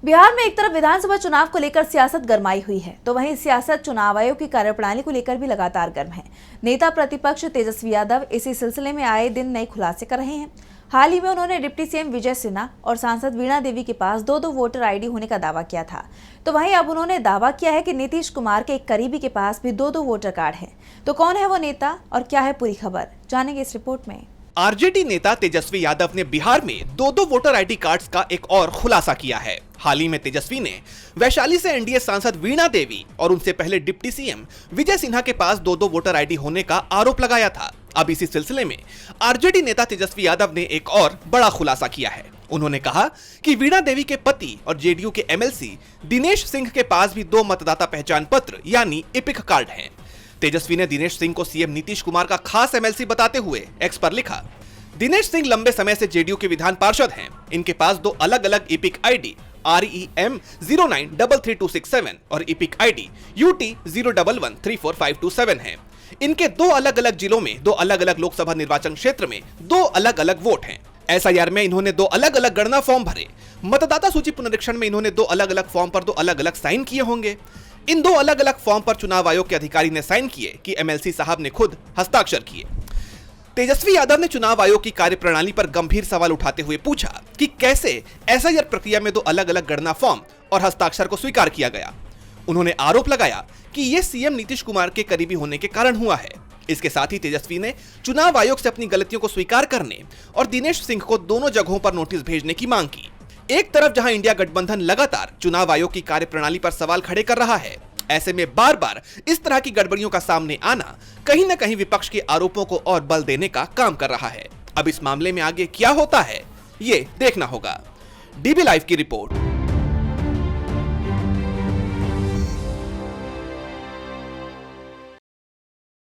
बिहार में एक तरफ विधानसभा चुनाव को लेकर सियासत गरमाई हुई है, तो वहीं सियासत चुनाव आयोग की कार्यप्रणाली को लेकर भी लगातार गर्म है। नेता प्रतिपक्ष तेजस्वी यादव इसी सिलसिले में आए दिन नए खुलासे कर रहे हैं। हाल ही में उन्होंने डिप्टी सीएम विजय सिन्हा और सांसद वीणा देवी के पास दो वोटर आईडी होने का दावा किया था, तो वहीं अब उन्होंने दावा किया है कि नीतीश कुमार के एक करीबी के पास भी दो वोटर कार्ड हैं। तो कौन है वो नेता और क्या है पूरी खबर, जानेंगे इस रिपोर्ट में। आरजेडी नेता तेजस्वी यादव ने बिहार में दो वोटर आईडी कार्ड्स का एक और खुलासा किया है। हाल ही में तेजस्वी ने वैशाली से एनडीए सांसद वीणा देवी और उनसे पहले डिप्टी सीएम विजय सिन्हा के पास दो वोटर आईडी होने का आरोप लगाया था। अब इसी सिलसिले में आरजेडी नेता तेजस्वी यादव ने एक और बड़ा खुलासा किया है। उन्होंने कहा कि वीणा देवी के पति और जेडीयू के एमएलसी दिनेश सिंह के पास भी दो मतदाता पहचान पत्र यानी इपिक कार्ड हैं। तेजस्वी ने दिनेश सिंह को सीएम नीतीश कुमार का खास एमएलसी बताते हुए एक्स पर लिखा, दिनेश सिंह लंबे समय से जेडीयू के विधान पार्षद हैं। इनके पास दो अलग अलग इपिक आईडी REM 09333267 और इपिक आईडी UT 0113452 है। इनके दो अलग अलग जिलों में दो अलग अलग लोकसभा निर्वाचन क्षेत्र में दो अलग अलग वोट हैं। SIR में इन्होंने दो अलग अलग गणना फॉर्म भरे। मतदाता सूची पुनरीक्षण में इन्होंने दो अलग अलग फॉर्म पर दो अलग अलग साइन किए होंगे। इन दो अलग अलग फॉर्म पर चुनाव आयोग के अधिकारी ने साइन किए कि एमएलसी साहब ने खुद हस्ताक्षर किए। तेजस्वी यादव ने चुनाव आयोग की कार्यप्रणाली पर गंभीर सवाल उठाते हुए पूछा कि कैसे SIR प्रक्रिया में दो अलग अलग गणना फॉर्म और हस्ताक्षर को स्वीकार किया गया। उन्होंने आरोप लगाया कि यह सीएम नीतीश कुमार के करीबी होने के कारण हुआ है। इसके साथ ही तेजस्वी ने चुनाव आयोग से अपनी गलतियों को स्वीकार करने और दिनेश सिंह को दोनों जगहों पर नोटिस भेजने की मांग की। एक तरफ जहां इंडिया गठबंधन लगातार चुनाव आयोग की कार्यप्रणाली पर सवाल खड़े कर रहा है, ऐसे में बार बार इस तरह की गड़बड़ियों का सामने आना कहीं न कहीं विपक्ष के आरोपों को और बल देने का काम कर रहा है। अब इस मामले में आगे क्या होता है, ये देखना होगा। DB लाइव की रिपोर्ट।